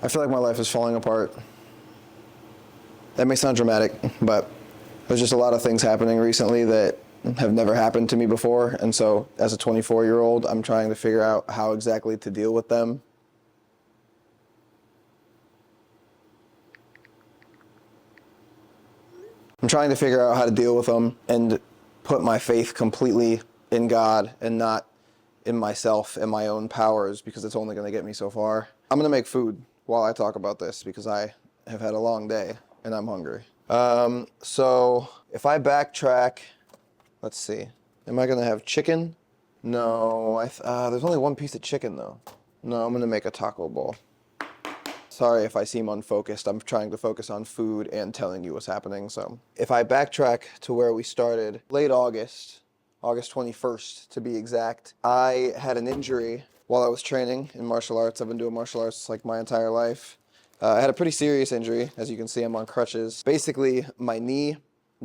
I feel like my life is falling apart. That may sound dramatic, but there's just a lot of things happening recently that have never happened to me before. And so as a 24-year-old, I'm trying to figure out how exactly to deal with them. I'm trying to figure out how to deal with them and put my faith completely in God and not in myself and my own powers, because it's only going to get me so far. I'm going to make food while I talk about this because I have had a long day and I'm hungry. So if I backtrack, let's see. Am I going to have chicken? No, there's only one piece of chicken though. No, I'm going to make a taco bowl. Sorry if I seem unfocused. I'm trying to focus on food and telling you what's happening. So if I backtrack to where we started, late August 21st to be exact, I had an injury while I was training in martial arts. I've been doing martial arts like my entire life. I had a pretty serious injury. As you can see, I'm on crutches. Basically, my knee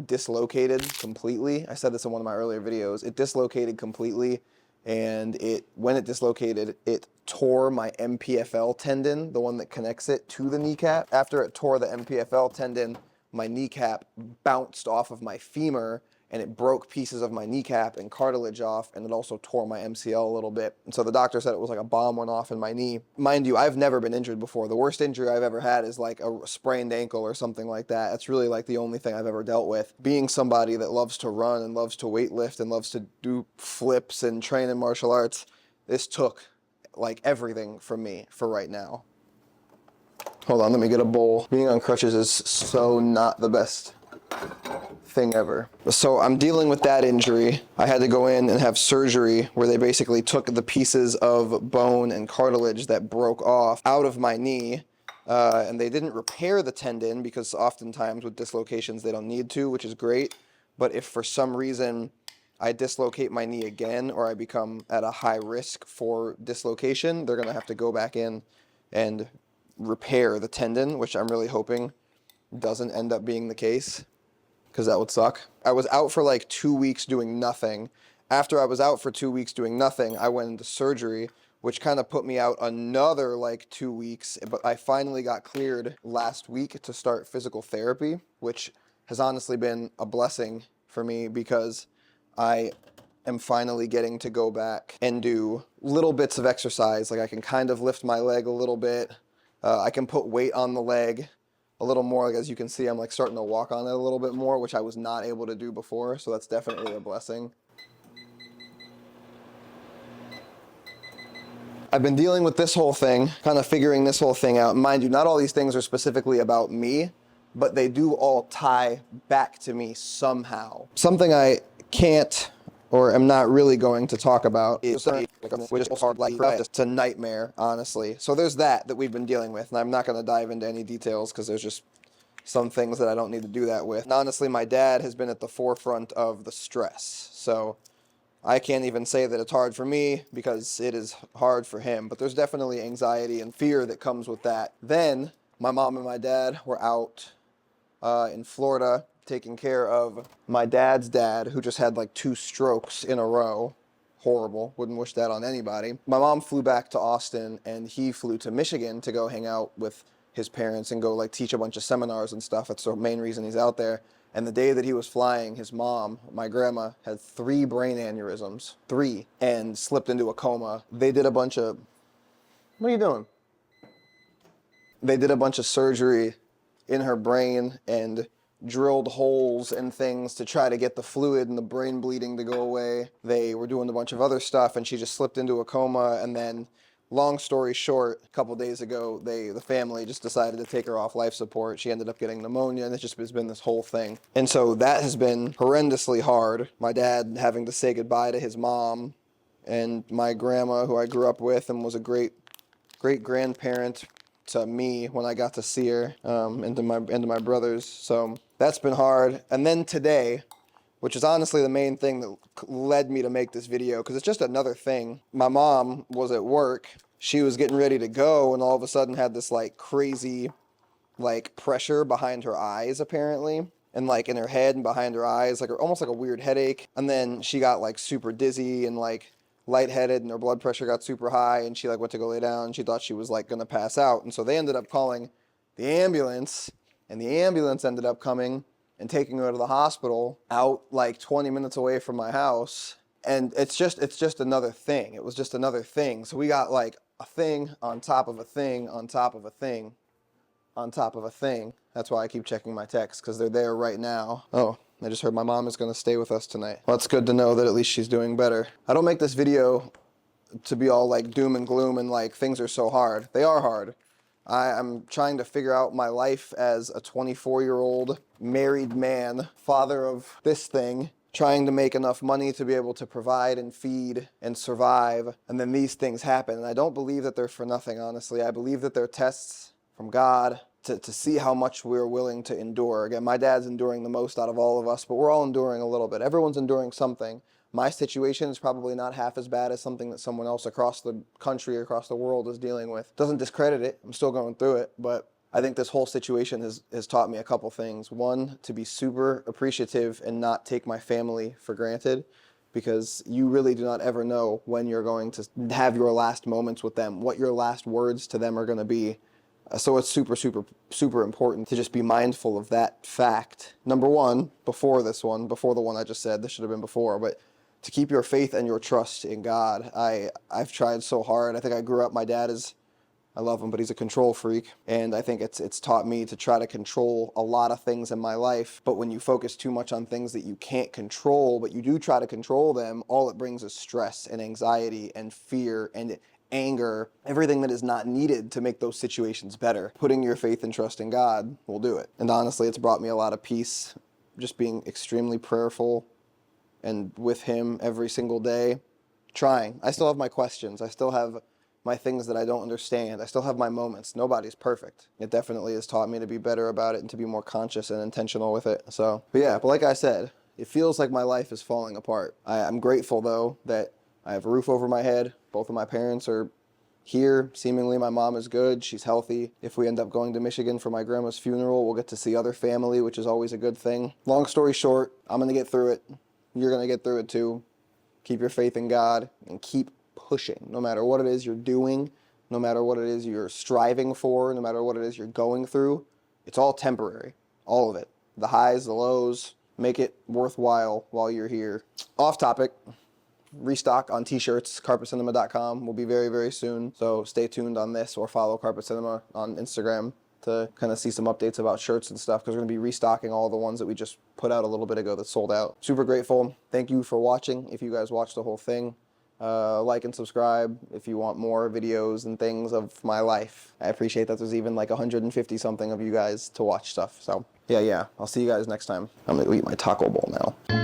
dislocated completely. I said this in one of my earlier videos. It dislocated completely, and when it dislocated, it tore my MPFL tendon, the one that connects it to the kneecap. After it tore the MPFL tendon, my kneecap bounced off of my femur, and it broke pieces of my kneecap and cartilage off, and it also tore my MCL a little bit. And so the doctor said it was like a bomb went off in my knee. Mind you, I've never been injured before. The worst injury I've ever had is like a sprained ankle or something like that. That's really like the only thing I've ever dealt with. Being somebody that loves to run and loves to weightlift and loves to do flips and train in martial arts, this took like everything from me for right now. Hold on, let me get a bowl. Being on crutches is so not the best thing ever. So I'm dealing with that injury. I had to go in and have surgery where they basically took the pieces of bone and cartilage that broke off out of my knee, and they didn't repair the tendon because oftentimes with dislocations they don't need to, which is great. But if for some reason I dislocate my knee again or I become at a high risk for dislocation, they're going to have to go back in and repair the tendon, which I'm really hoping doesn't end up being the case, because that would suck. I was out for like 2 weeks doing nothing. After I was out for 2 weeks doing nothing, I went into surgery, which kind of put me out another like 2 weeks. But I finally got cleared last week to start physical therapy, which has honestly been a blessing for me because I am finally getting to go back and do little bits of exercise. Like I can kind of lift my leg a little bit. I can put weight on the leg a little more. Like as you can see, I'm like starting to walk on it a little bit more, which I was not able to do before. So that's definitely a blessing. I've been dealing with this whole thing, kind of figuring this whole thing out. Mind you, not all these things are specifically about me, but they do all tie back to me somehow. Something I can't or am not really going to talk about is it's a nightmare, honestly. So there's that we've been dealing with, and I'm not going to dive into any details because there's just some things that I don't need to do that with. And honestly, my dad has been at the forefront of the stress. So I can't even say that it's hard for me because it is hard for him, but there's definitely anxiety and fear that comes with that. Then my mom and my dad were out in Florida taking care of my dad's dad, who just had like 2 strokes in a row. Horrible. Wouldn't wish that on anybody. My mom flew back to Austin and he flew to Michigan to go hang out with his parents and go like teach a bunch of seminars and stuff. That's the main reason he's out there. And the day that he was flying, his mom, my grandma, had 3 brain aneurysms, 3, and slipped into a coma. They did a bunch of, what are you doing? They did a bunch of surgery in her brain and drilled holes and things to try to get the fluid and the brain bleeding to go away. They were doing a bunch of other stuff and she just slipped into a coma. And then, long story short, a couple days ago, the family just decided to take her off life support. She ended up getting pneumonia, and it's been this whole thing. And so that has been horrendously hard. My dad having to say goodbye to his mom, and my grandma, who I grew up with and was a great grandparent to me when I got to see her, and to my brothers. So that's been hard. And then today, which is honestly the main thing that led me to make this video, because it's just another thing. My mom was at work. She was getting ready to go, and all of a sudden had this like crazy like pressure behind her eyes, apparently, and like in her head and behind her eyes, like almost like a weird headache. And then she got like super dizzy and like lightheaded and her blood pressure got super high, and she like went to go lay down. She thought she was like gonna pass out, and so they ended up calling the ambulance, and the ambulance ended up coming and taking her to the hospital out like 20 minutes away from my house. And it's just another thing. It was just another thing. So we got like a thing on top of a thing on top of a thing on top of a thing. That's why I keep checking my texts, because they're there right now. Oh, I just heard my mom is going to stay with us tonight. Well, it's good to know that at least she's doing better. I don't make this video to be all like doom and gloom and like things are so hard. They are hard. I'm trying to figure out my life as a 24-year-old married man, father of this thing, trying to make enough money to be able to provide and feed and survive. And then these things happen. And I don't believe that they're for nothing, honestly. I believe that they're tests from God to see how much we're willing to endure. Again, my dad's enduring the most out of all of us, but we're all enduring a little bit. Everyone's enduring something. My situation is probably not half as bad as something that someone else across the country, across the world is dealing with. Doesn't discredit it. I'm still going through it, but I think this whole situation has taught me a couple things. One, to be super appreciative and not take my family for granted, because you really do not ever know when you're going to have your last moments with them, what your last words to them are going to be. So it's super, super, super important to just be mindful of that fact. Number one, before the one I just said, this should have been before, but to keep your faith and your trust in God. I've tried so hard. I think I grew up, my dad is, I love him, but he's a control freak. And I think it's taught me to try to control a lot of things in my life. But when you focus too much on things that you can't control, but you do try to control them, all it brings is stress and anxiety and fear and anger, everything that is not needed to make those situations better. Putting your faith and trust in God will do it. And honestly, it's brought me a lot of peace, just being extremely prayerful and with him every single day, trying. I still have my questions. I still have my things that I don't understand. I still have my moments. Nobody's perfect. It definitely has taught me to be better about it and to be more conscious and intentional with it. So, but like I said, it feels like my life is falling apart. I'm grateful though that I have a roof over my head. Both of my parents are here. Seemingly my mom is good. She's healthy. If we end up going to Michigan for my grandma's funeral, we'll get to see other family, which is always a good thing. Long story short, I'm going to get through it. You're going to get through it too. Keep your faith in God and keep pushing. No matter what it is you're doing, no matter what it is you're striving for, no matter what it is you're going through, it's all temporary. All of it. The highs, the lows. Make it worthwhile while you're here. Off topic. Restock on t-shirts, carpetcinema.com will be very, very soon. So stay tuned on this, or follow Carpet Cinema on Instagram to kind of see some updates about shirts and stuff, because we're going to be restocking all the ones that we just put out a little bit ago that sold out. Super grateful. Thank you for watching. If you guys watched the whole thing, like and subscribe if you want more videos and things of my life. I appreciate that there's even like 150 something of you guys to watch stuff. So yeah, I'll see you guys next time. I'm going to eat my taco bowl now.